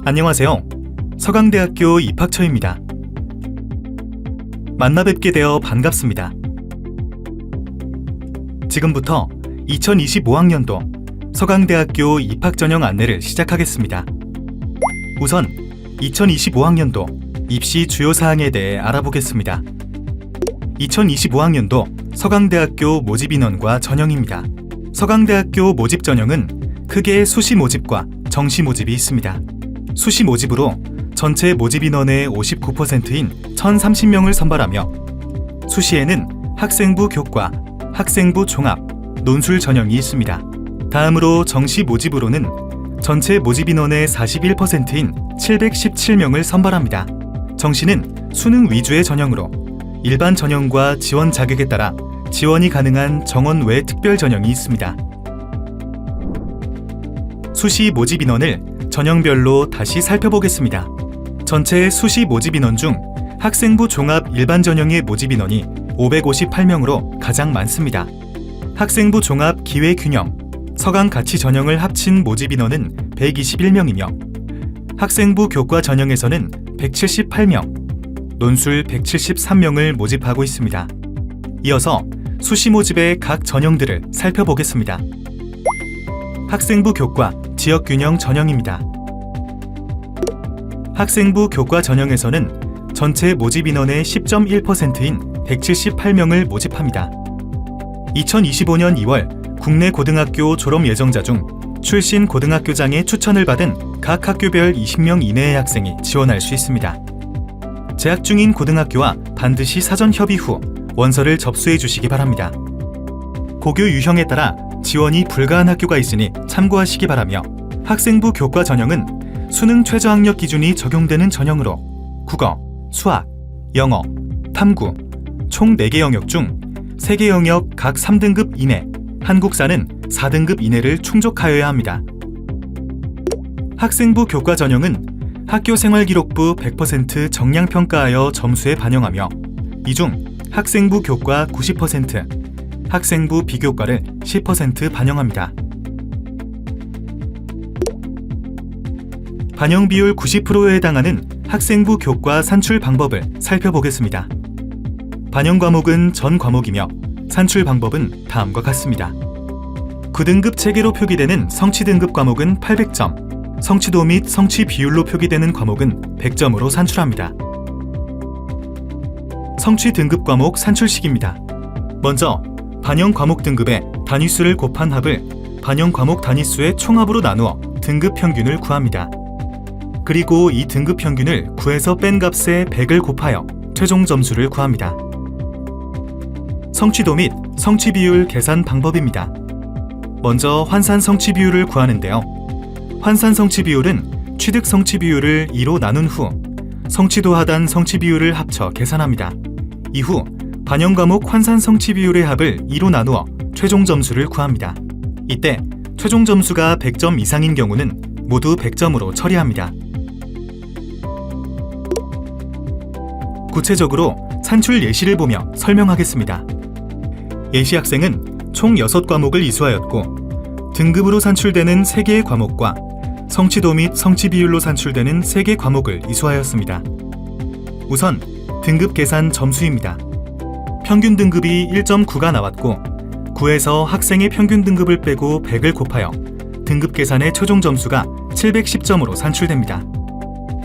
안녕하세요. 서강대학교 입학처입니다. 만나 뵙게 되어 반갑습니다. 지금부터 2025학년도 서강대학교 입학전형 안내를 시작하겠습니다. 우선 2025학년도 입시 주요 사항에 대해 알아보겠습니다. 2025학년도 서강대학교 모집 인원과 전형입니다. 서강대학교 모집 전형은 크게 수시 모집과 정시 모집이 있습니다. 수시 모집으로 전체 모집 인원의 59%인 1,030명을 선발하며 수시에는 학생부 교과, 학생부 종합, 논술 전형이 있습니다. 다음으로 정시 모집으로는 전체 모집 인원의 41%인 717명을 선발합니다. 정시는 수능 위주의 전형으로 일반 전형과 지원 자격에 따라 지원이 가능한 정원 외 특별 전형이 있습니다. 수시 모집 인원을 전형별로 다시 살펴보겠습니다. 전체 수시 모집 인원 중 학생부 종합 일반 전형의 모집 인원이 558명으로 가장 많습니다. 학생부 종합 기회균형, 서강가치 전형을 합친 모집 인원은 121명이며 학생부 교과 전형에서는 178명, 논술 173명을 모집하고 있습니다. 이어서 수시 모집의 각 전형들을 살펴보겠습니다. 학생부 교과 지역균형 전형입니다. 학생부 교과 전형에서는 전체 모집 인원의 10.1%인 178명을 모집합니다. 2025년 2월 국내 고등학교 졸업 예정자 중 출신 고등학교장의 추천을 받은 각 학교별 20명 이내의 학생이 지원할 수 있습니다. 재학 중인 고등학교와 반드시 사전 협의 후 원서를 접수해 주시기 바랍니다. 고교 유형에 따라 지원이 불가한 학교가 있으니 참고하시기 바라며 학생부 교과 전형은 수능 최저학력 기준이 적용되는 전형으로 국어, 수학, 영어, 탐구 총 4개 영역 중 3개 영역 각 3등급 이내, 한국사는 4등급 이내를 충족하여야 합니다. 학생부 교과 전형은 학교생활기록부 100% 정량평가하여 점수에 반영하며 이 중 학생부 교과 90%, 학생부 비교과를 10% 반영합니다. 반영 비율 90%에 해당하는 학생부 교과 산출 방법을 살펴보겠습니다. 반영 과목은 전 과목이며 산출 방법은 다음과 같습니다. 9등급 체계로 표기되는 성취 등급 과목은 800점, 성취도 및 성취 비율로 표기되는 과목은 100점으로 산출합니다. 성취 등급 과목 산출식입니다. 먼저 반영 과목 등급의 단위수를 곱한 합을 반영 과목 단위수의 총합으로 나누어 등급 평균을 구합니다. 그리고 이 등급 평균을 9에서 뺀 값에 100을 곱하여 최종 점수를 구합니다. 성취도 및 성취 비율 계산 방법입니다. 먼저 환산 성취 비율을 구하는데요. 환산 성취 비율은 취득 성취 비율을 2로 나눈 후 성취도 하단 성취 비율을 합쳐 계산합니다. 이후 반영 과목 환산 성취 비율의 합을 2로 나누어 최종 점수를 구합니다. 이때 최종 점수가 100점 이상인 경우는 모두 100점으로 처리합니다. 구체적으로 산출 예시를 보며 설명하겠습니다. 예시 학생은 총 6과목을 이수하였고 등급으로 산출되는 3개의 과목과 성취도 및 성취 비율로 산출되는 3개 과목을 이수하였습니다. 우선 등급 계산 점수입니다. 평균 등급이 1.9가 나왔고 9에서 학생의 평균 등급을 빼고 100을 곱하여 등급 계산의 최종 점수가 710점으로 산출됩니다.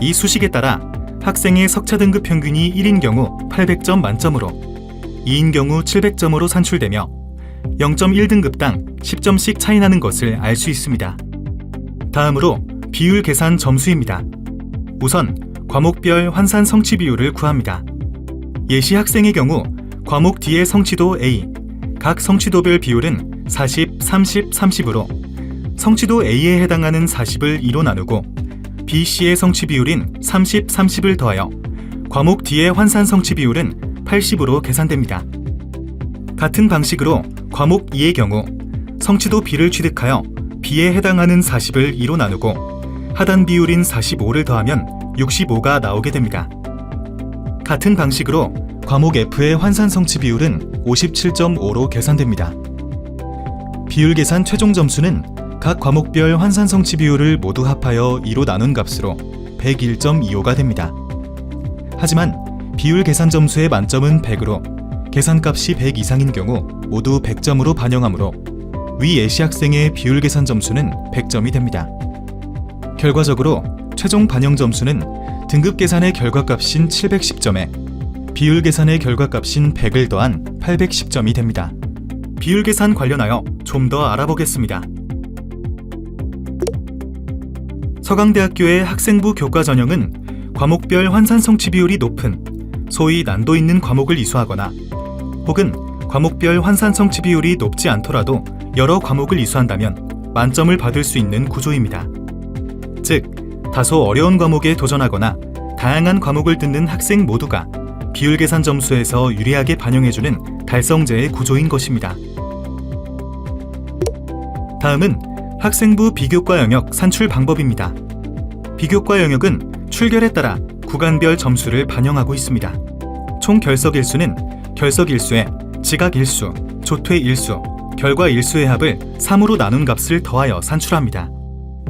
이 수식에 따라 학생의 석차 등급 평균이 1인 경우 800점 만점으로 2인 경우 700점으로 산출되며 0.1등급당 10점씩 차이 나는 것을 알 수 있습니다. 다음으로 비율 계산 점수입니다. 우선 과목별 환산 성취 비율을 구합니다. 예시 학생의 경우 과목 D의 성취도 A, 각 성취도별 비율은 40, 30, 30으로 성취도 A에 해당하는 40을 2로 나누고 B, C의 성취 비율인 30, 30을 더하여 과목 D의 환산 성취 비율은 80으로 계산됩니다. 같은 방식으로 과목 E의 경우 성취도 B를 취득하여 B에 해당하는 40을 2로 나누고 하단 비율인 45를 더하면 65가 나오게 됩니다. 같은 방식으로 과목 F의 환산 성취 비율은 57.5로 계산됩니다. 비율 계산 최종 점수는 각 과목별 환산 성취 비율을 모두 합하여 2로 나눈 값으로 101.25가 됩니다. 하지만 비율 계산 점수의 만점은 100으로 계산값이 100 이상인 경우 모두 100점으로 반영하므로 위 예시 학생의 비율 계산 점수는 100점이 됩니다. 결과적으로 최종 반영 점수는 등급 계산의 결과값인 710점에 비율 계산의 결과값인 100을 더한 810점이 됩니다. 비율 계산 관련하여 좀 더 알아보겠습니다. 서강대학교의 학생부 교과 전형은 과목별 환산 성취 비율이 높은 소위 난도 있는 과목을 이수하거나 혹은 과목별 환산 성취 비율이 높지 않더라도 여러 과목을 이수한다면 만점을 받을 수 있는 구조입니다. 즉, 다소 어려운 과목에 도전하거나 다양한 과목을 듣는 학생 모두가 비율 계산 점수에서 유리하게 반영해주는 달성제의 구조인 것입니다. 다음은 학생부 비교과 영역 산출 방법입니다. 비교과 영역은 출결에 따라 구간별 점수를 반영하고 있습니다. 총 결석 일수는 결석 일수에 지각 일수, 조퇴 일수, 결과 일수의 합을 3으로 나눈 값을 더하여 산출합니다.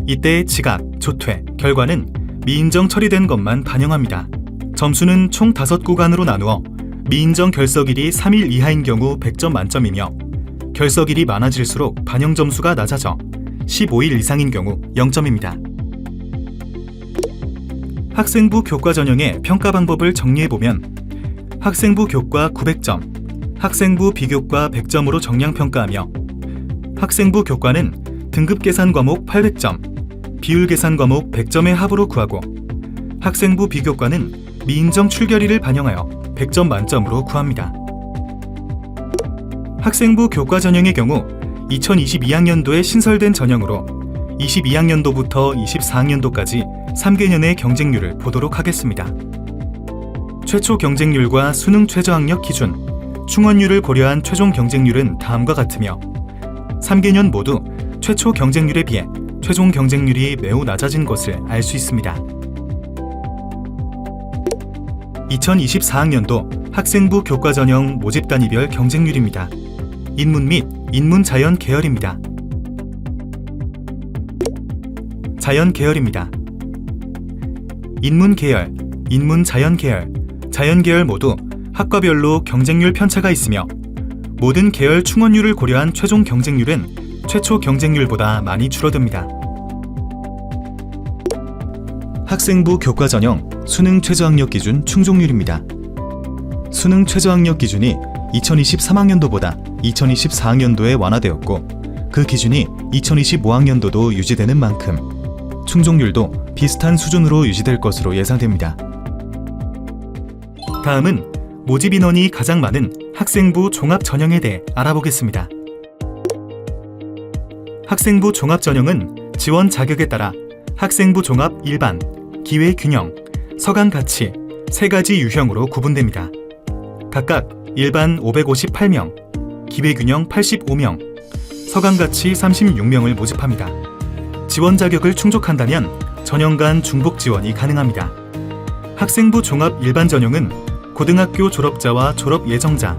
이때 지각, 조퇴, 결과는 미인정 처리된 것만 반영합니다. 점수는 총 5구간으로 나누어 미인정 결석일이 3일 이하인 경우 100점 만점이며 결석일이 많아질수록 반영 점수가 낮아져 15일 이상인 경우 0점입니다. 학생부 교과 전형의 평가 방법을 정리해보면 학생부 교과 900점, 학생부 비교과 100점으로 정량 평가하며 학생부 교과는 등급 계산 과목 800점, 비율 계산 과목 100점의 합으로 구하고 학생부 비교과는 미인정 출결일을 반영하여 100점 만점으로 구합니다. 학생부 교과 전형의 경우 2022학년도에 신설된 전형으로 22학년도부터 24학년도까지 3개년의 경쟁률을 보도록 하겠습니다. 최초 경쟁률과 수능 최저학력 기준, 충원율을 고려한 최종 경쟁률은 다음과 같으며 3개년 모두 최초 경쟁률에 비해 최종 경쟁률이 매우 낮아진 것을 알 수 있습니다. 2024학년도 학생부 교과 전형 모집 단위별 경쟁률입니다. 인문 및 인문 자연 계열입니다. 자연 계열입니다. 인문 계열, 인문 자연 계열, 자연 계열 모두 학과별로 경쟁률 편차가 있으며 모든 계열 충원율을 고려한 최종 경쟁률은 최초 경쟁률보다 많이 줄어듭니다. 학생부 교과 전형 수능 최저학력 기준 충족률입니다. 수능 최저학력 기준이 2023학년도보다 2024학년도에 완화되었고 그 기준이 2025학년도도 유지되는 만큼 충족률도 비슷한 수준으로 유지될 것으로 예상됩니다. 다음은 모집 인원이 가장 많은 학생부 종합 전형에 대해 알아보겠습니다. 학생부 종합 전형은 지원 자격에 따라 학생부 종합 일반, 기회 균형, 서강 가치 3가지 유형으로 구분됩니다. 각각 일반 558명, 기회균형 85명, 서강가치 36명을 모집합니다. 지원 자격을 충족한다면 전형 간 중복 지원이 가능합니다. 학생부 종합 일반 전형은 고등학교 졸업자와 졸업 예정자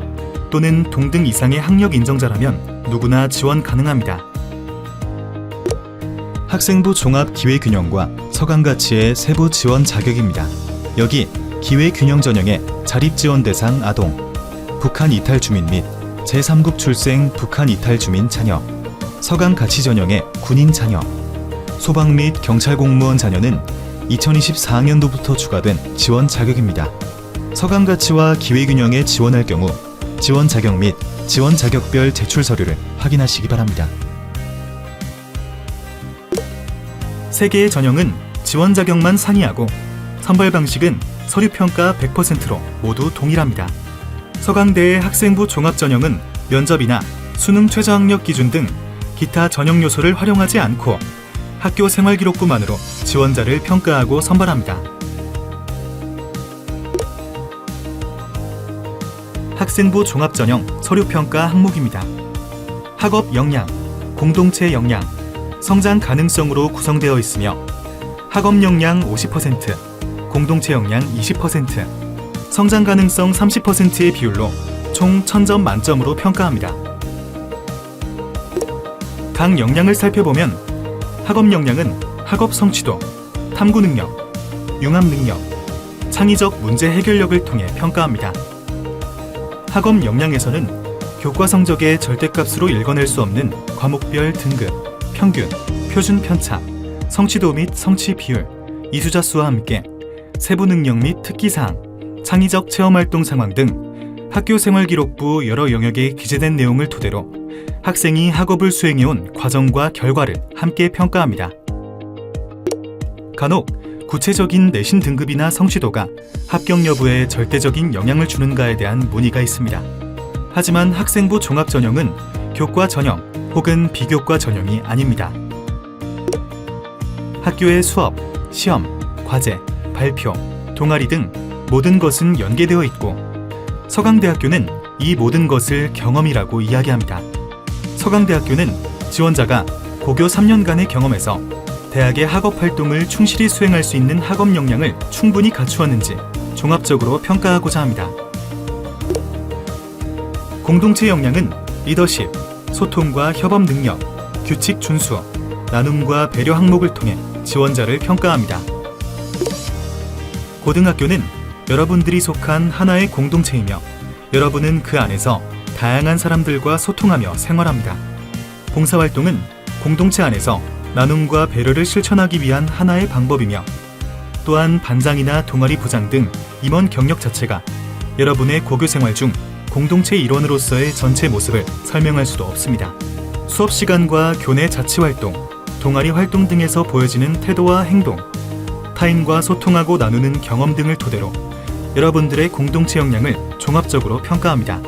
또는 동등 이상의 학력 인정자라면 누구나 지원 가능합니다. 학생부 종합 기회균형과 서강가치의 세부 지원 자격입니다. 여기 기회균형 전형에 자립지원 대상 아동, 북한 이탈 주민 및 제3국 출생 북한 이탈 주민 자녀, 서강 가치 전형의 군인 자녀, 소방 및 경찰 공무원 자녀는 2024학년도부터 추가된 지원 자격입니다. 서강 가치와 기회균형에 지원할 경우 지원 자격 및 지원 자격별 제출 서류를 확인하시기 바랍니다. 3개의 전형은 지원 자격만 상이하고 선발 방식은 서류 평가 100%로 모두 동일합니다. 서강대의 학생부 종합 전형은 면접이나 수능 최저학력 기준 등 기타 전형 요소를 활용하지 않고 학교 생활기록부만으로 지원자를 평가하고 선발합니다. 학생부 종합 전형 서류 평가 항목입니다. 학업 역량, 공동체 역량, 성장 가능성으로 구성되어 있으며 학업 역량 50%, 공동체 역량 20%, 성장 가능성 30%의 비율로 총 1000점 만점으로 평가합니다. 각 역량을 살펴보면 학업 역량은 학업 성취도, 탐구 능력, 융합 능력, 창의적 문제 해결력을 통해 평가합니다. 학업 역량에서는 교과 성적의 절대값으로 읽어낼 수 없는 과목별 등급, 평균, 표준 편차, 성취도 및 성취 비율, 이수자 수와 함께 세부 능력 및 특기사항, 창의적 체험활동 상황 등 학교생활기록부 여러 영역에 기재된 내용을 토대로 학생이 학업을 수행해온 과정과 결과를 함께 평가합니다. 간혹 구체적인 내신 등급이나 성취도가 합격 여부에 절대적인 영향을 주는가에 대한 문의가 있습니다. 하지만 학생부 종합전형은 교과 전형 혹은 비교과 전형이 아닙니다. 학교의 수업, 시험, 과제, 발표, 동아리 등 모든 것은 연계되어 있고 서강대학교는 이 모든 것을 경험이라고 이야기합니다. 서강대학교는 지원자가 고교 3년간의 경험에서 대학의 학업 활동을 충실히 수행할 수 있는 학업 역량을 충분히 갖추었는지 종합적으로 평가하고자 합니다. 공동체 역량은 리더십, 소통과 협업 능력, 규칙 준수, 나눔과 배려 항목을 통해 지원자를 평가합니다. 고등학교는 여러분들이 속한 하나의 공동체이며 여러분은 그 안에서 다양한 사람들과 소통하며 생활합니다. 봉사활동은 공동체 안에서 나눔과 배려를 실천하기 위한 하나의 방법이며 또한 반장이나 동아리 부장 등 임원 경력 자체가 여러분의 고교 생활 중 공동체 일원으로서의 전체 모습을 설명할 수도 없습니다. 수업 시간과 교내 자치활동, 동아리 활동 등에서 보여지는 태도와 행동, 타인과 소통하고 나누는 경험 등을 토대로 여러분들의 공동체 역량을 종합적으로 평가합니다.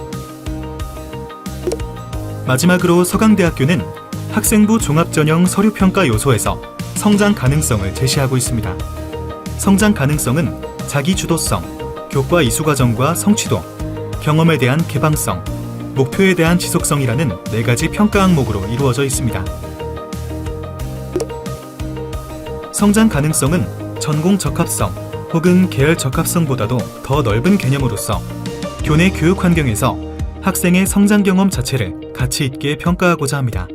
마지막으로 서강대학교는 학생부 종합전형 서류평가 요소에서 성장 가능성을 제시하고 있습니다. 성장 가능성은 자기주도성, 교과 이수과정과 성취도, 경험에 대한 개방성, 목표에 대한 지속성이라는 4가지 평가 항목으로 이루어져 있습니다. 성장 가능성은 전공 적합성 혹은 계열 적합성보다도 더 넓은 개념으로서 교내 교육 환경에서 학생의 성장 경험 자체를 가치 있게 평가하고자 합니다.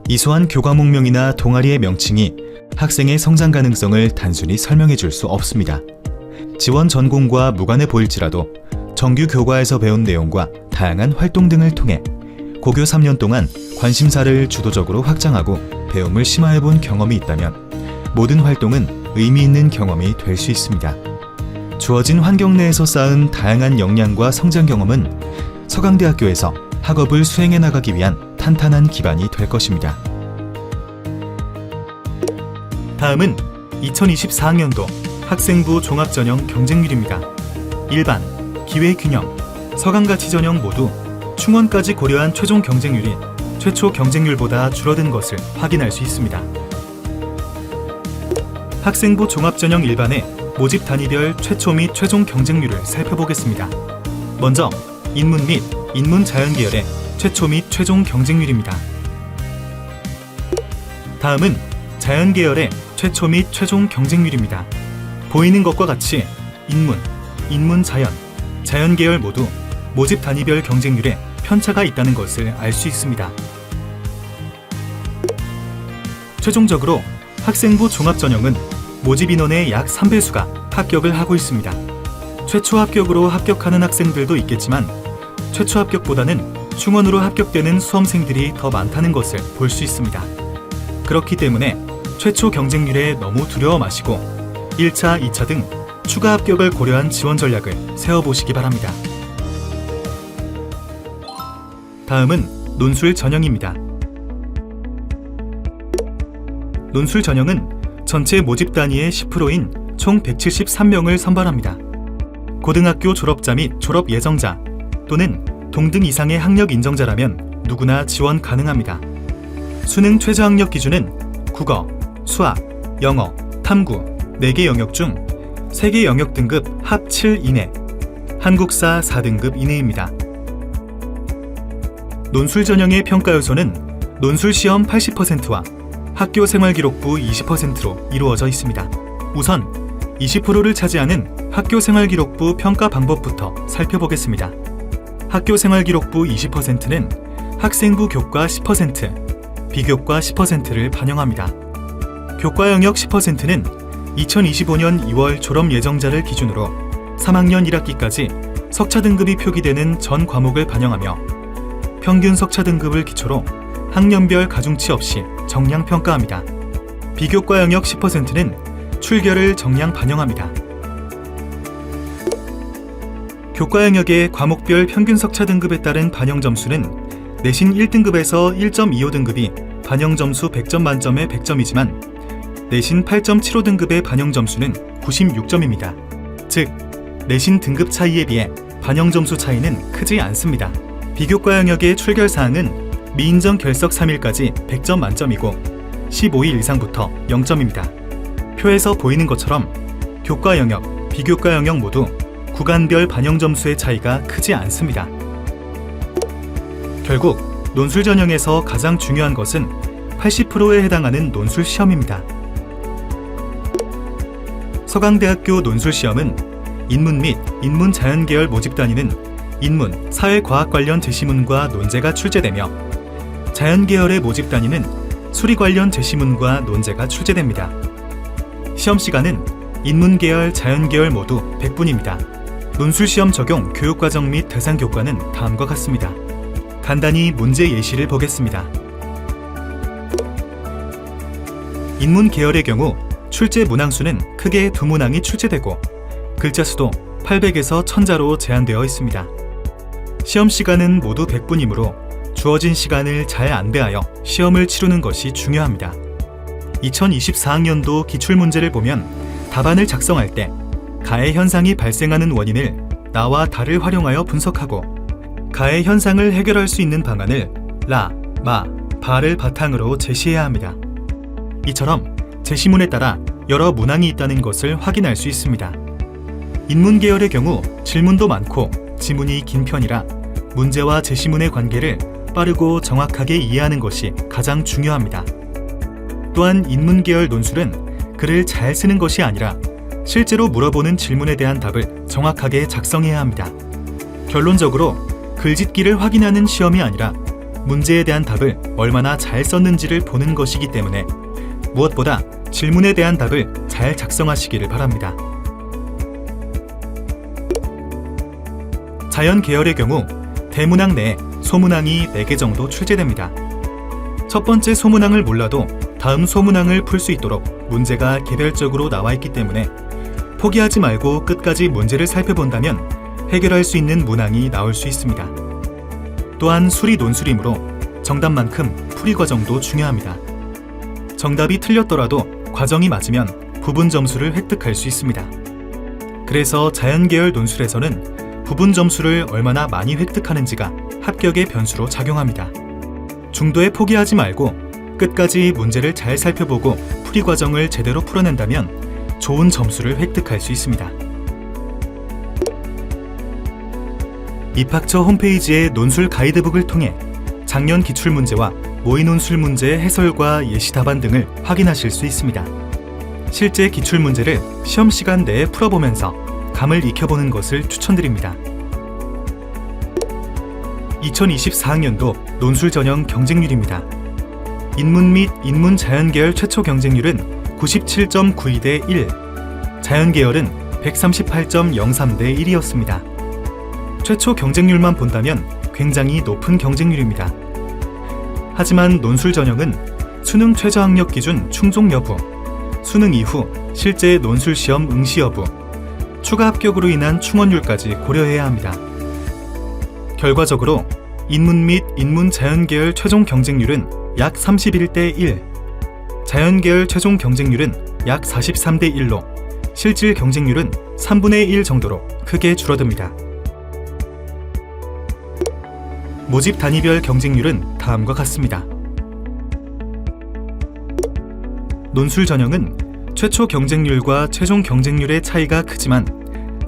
이수한 교과목명이나 동아리의 명칭이 학생의 성장 가능성을 단순히 설명해 줄 수 없습니다. 지원 전공과 무관해 보일지라도 정규 교과에서 배운 내용과 다양한 활동 등을 통해 고교 3년 동안 관심사를 주도적으로 확장하고 배움을 심화해 본 경험이 있다면 모든 활동은 의미 있는 경험이 될 수 있습니다. 주어진 환경 내에서 쌓은 다양한 역량과 성장 경험은 서강대학교에서 학업을 수행해 나가기 위한 탄탄한 기반이 될 것입니다. 다음은 2024학년도 학생부 종합전형 경쟁률입니다. 일반, 기회균형, 서강가치 전형 모두 충원까지 고려한 최종 경쟁률이 최초 경쟁률보다 줄어든 것을 확인할 수 있습니다. 학생부 종합전형 일반의 모집 단위별 최초 및 최종 경쟁률을 살펴보겠습니다. 먼저 인문 및 인문 자연 계열의 최초 및 최종 경쟁률입니다. 다음은 자연 계열의 최초 및 최종 경쟁률입니다. 보이는 것과 같이 인문, 인문 자연, 자연 계열 모두 모집 단위별 경쟁률에 편차가 있다는 것을 알 수 있습니다. 최종적으로 학생부 종합전형은 모집 인원의 약 3배수가 합격을 하고 있습니다. 최초 합격으로 합격하는 학생들도 있겠지만 최초 합격보다는 충원으로 합격되는 수험생들이 더 많다는 것을 볼 수 있습니다. 그렇기 때문에 최초 경쟁률에 너무 두려워 마시고 1차, 2차 등 추가 합격을 고려한 지원 전략을 세워보시기 바랍니다. 다음은 논술 전형입니다. 논술 전형은 전체 모집 단위의 10%인 총 173명을 선발합니다. 고등학교 졸업자 및 졸업 예정자 또는 동등 이상의 학력 인정자라면 누구나 지원 가능합니다. 수능 최저학력 기준은 국어, 수학, 영어, 탐구 4개 영역 중 3개 영역 등급 합 7 이내, 한국사 4등급 이내입니다. 논술 전형의 평가 요소는 논술 시험 80%와 학교 생활기록부 20%로 이루어져 있습니다. 우선 20%를 차지하는 학교 생활기록부 평가 방법부터 살펴보겠습니다. 학교 생활기록부 20%는 학생부 교과 10%, 비교과 10%를 반영합니다. 교과 영역 10%는 2025년 2월 졸업 예정자를 기준으로 3학년 1학기까지 석차 등급이 표기되는 전 과목을 반영하며 평균 석차 등급을 기초로 학년별 가중치 없이 정량 평가합니다. 비교과 영역 10%는 출결을 정량 반영합니다. 교과 영역의 과목별 평균 석차 등급에 따른 반영 점수는 내신 1등급에서 1.25등급이 반영 점수 100점 만점에 100점이지만 내신 8.75등급의 반영 점수는 96점입니다. 즉, 내신 등급 차이에 비해 반영 점수 차이는 크지 않습니다. 비교과 영역의 출결 사항은 미인정 결석 3일까지 100점 만점이고 15일 이상부터 0점입니다. 표에서 보이는 것처럼 교과 영역, 비교과 영역 모두 구간별 반영 점수의 차이가 크지 않습니다. 결국 논술 전형에서 가장 중요한 것은 80%에 해당하는 논술 시험입니다. 서강대학교 논술 시험은 인문 및 인문 자연 계열 모집 단위는 인문, 사회과학 관련 제시문과 논제가 출제되며 자연 계열의 모집 단위는 수리 관련 제시문과 논제가 출제됩니다. 시험 시간은 인문 계열, 자연 계열 모두 100분입니다. 논술 시험 적용 교육과정 및 대상 교과는 다음과 같습니다. 간단히 문제 예시를 보겠습니다. 인문 계열의 경우 출제 문항수는 크게 2문항이 출제되고 글자 수도 800에서 1000자로 제한되어 있습니다. 시험 시간은 모두 100분이므로 주어진 시간을 잘 안배하여 시험을 치르는 것이 중요합니다. 2024학년도 기출문제를 보면 답안을 작성할 때 가해 현상이 발생하는 원인을 나와 다를 활용하여 분석하고 가해 현상을 해결할 수 있는 방안을 라, 마, 바를 바탕으로 제시해야 합니다. 이처럼 제시문에 따라 여러 문항이 있다는 것을 확인할 수 있습니다. 인문 계열의 경우 질문도 많고 지문이 긴 편이라 문제와 제시문의 관계를 빠르고 정확하게 이해하는 것이 가장 중요합니다. 또한 인문 계열 논술은 글을 잘 쓰는 것이 아니라 실제로 물어보는 질문에 대한 답을 정확하게 작성해야 합니다. 결론적으로 글짓기를 확인하는 시험이 아니라 문제에 대한 답을 얼마나 잘 썼는지를 보는 것이기 때문에 무엇보다 질문에 대한 답을 잘 작성하시기를 바랍니다. 자연 계열의 경우 대문항 내에 소문항이 4개 정도 출제됩니다. 첫 번째 소문항을 몰라도 다음 소문항을 풀 수 있도록 문제가 개별적으로 나와 있기 때문에 포기하지 말고 끝까지 문제를 살펴본다면 해결할 수 있는 문항이 나올 수 있습니다. 또한 수리 논술이므로 정답만큼 풀이 과정도 중요합니다. 정답이 틀렸더라도 과정이 맞으면 부분 점수를 획득할 수 있습니다. 그래서 자연계열 논술에서는 부분 점수를 얼마나 많이 획득하는지가 합격의 변수로 작용합니다. 중도에 포기하지 말고 끝까지 문제를 잘 살펴보고 풀이 과정을 제대로 풀어낸다면 좋은 점수를 획득할 수 있습니다. 입학처 홈페이지의 논술 가이드북을 통해 작년 기출문제와 모의 논술 문제의 해설과 예시 답안 등을 확인하실 수 있습니다. 실제 기출문제를 시험 시간 내에 풀어보면서 감을 익혀보는 것을 추천드립니다. 2024학년도 논술 전형 경쟁률입니다. 인문 및 인문 자연계열 최초 경쟁률은 97.92 대 1, 자연계열은 138.03 대 1이었습니다. 최초 경쟁률만 본다면 굉장히 높은 경쟁률입니다. 하지만 논술 전형은 수능 최저학력 기준 충족 여부, 수능 이후 실제 논술 시험 응시 여부, 추가 합격으로 인한 충원율까지 고려해야 합니다. 결과적으로 인문 및 인문 자연계열 최종 경쟁률은 약 31대 1, 자연계열 최종 경쟁률은 약 43대 1로 실질 경쟁률은 3분의 1 정도로 크게 줄어듭니다. 모집 단위별 경쟁률은 다음과 같습니다. 논술 전형은 최초 경쟁률과 최종 경쟁률의 차이가 크지만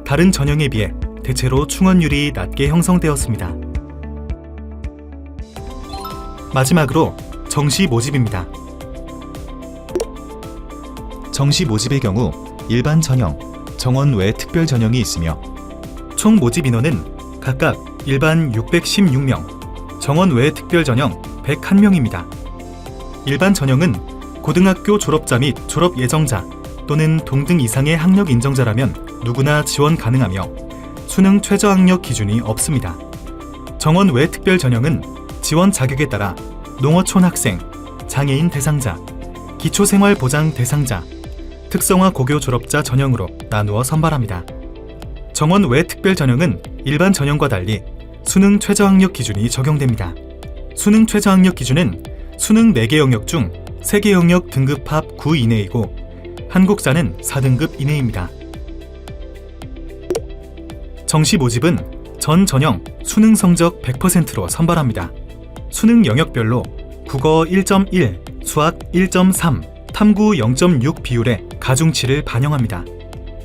다른 전형에 비해 대체로 충원율이 낮게 형성되었습니다. 마지막으로 정시 모집입니다. 정시 모집의 경우 일반 전형, 정원 외 특별 전형이 있으며 총 모집 인원은 각각 일반 616명, 정원 외 특별 전형 101명입니다. 일반 전형은 고등학교 졸업자 및 졸업 예정자 또는 동등 이상의 학력 인정자라면 누구나 지원 가능하며 수능 최저학력 기준이 없습니다. 정원 외 특별 전형은 지원 자격에 따라 농어촌 학생, 장애인 대상자, 기초생활보장 대상자, 특성화 고교 졸업자 전형으로 나누어 선발합니다. 정원 외 특별 전형은 일반 전형과 달리 수능 최저학력 기준이 적용됩니다. 수능 최저학력 기준은 수능 4개 영역 중 3개 영역 등급합 9 이내이고 한국사는 4등급 이내입니다. 정시 모집은 전 전형 수능 성적 100%로 선발합니다. 수능 영역별로 국어 1.1, 수학 1.3, 탐구 0.6 비율의 가중치를 반영합니다.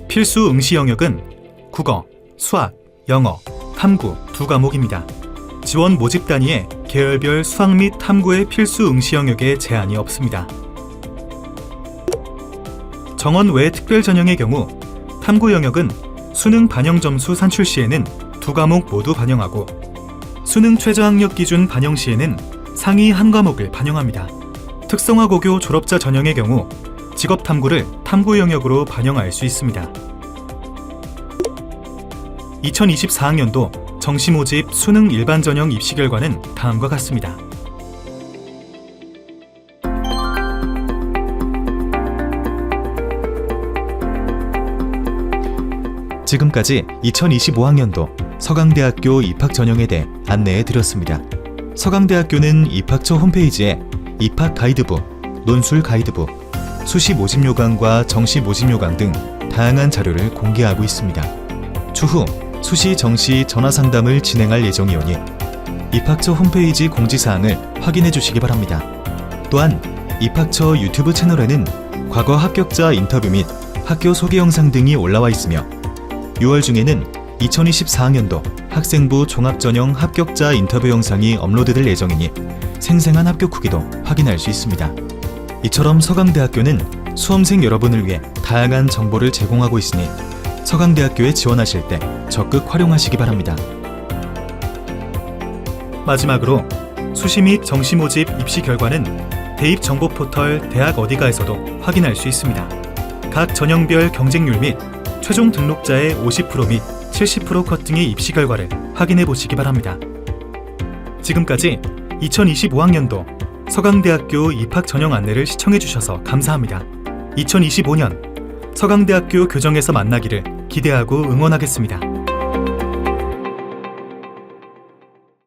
필수 응시 영역은 국어, 수학, 영어, 탐구 2과목입니다. 지원 모집 단위에 계열별 수학 및 탐구의 필수 응시 영역에 제한이 없습니다. 정원 외 특별 전형의 경우 탐구 영역은 수능 반영 점수 산출 시에는 2과목 모두 반영하고 수능 최저학력 기준 반영 시에는 상위 1과목을 반영합니다. 특성화 고교 졸업자 전형의 경우 직업 탐구를 탐구 영역으로 반영할 수 있습니다. 2024학년도 정시 모집 수능 일반 전형 입시 결과는 다음과 같습니다. 지금까지 2025학년도 서강대학교 입학 전형에 대해 안내해 드렸습니다. 서강대학교는 입학처 홈페이지에 입학 가이드북, 논술 가이드북, 수시 모집 요강과 정시 모집 요강 등 다양한 자료를 공개하고 있습니다. 추후 수시 정시 전화 상담을 진행할 예정이오니 입학처 홈페이지 공지사항을 확인해 주시기 바랍니다. 또한 입학처 유튜브 채널에는 과거 합격자 인터뷰 및 학교 소개 영상 등이 올라와 있으며 6월 중에는 2024학년도 학생부 종합전형 합격자 인터뷰 영상이 업로드될 예정이니 생생한 합격 후기도 확인할 수 있습니다. 이처럼 서강대학교는 수험생 여러분을 위해 다양한 정보를 제공하고 있으니 서강대학교에 지원하실 때 적극 활용하시기 바랍니다. 마지막으로 수시 및 정시 모집 입시 결과는 대입 정보 포털 대학 어디가에서도 확인할 수 있습니다. 각 전형별 경쟁률 및 최종 등록자의 50% 및 70% 컷 등의 입시 결과를 확인해 보시기 바랍니다. 지금까지 2025학년도 서강대학교 입학 전형 안내를 시청해 주셔서 감사합니다. 2025년 서강대학교 교정에서 만나기를 기대하고 응원하겠습니다.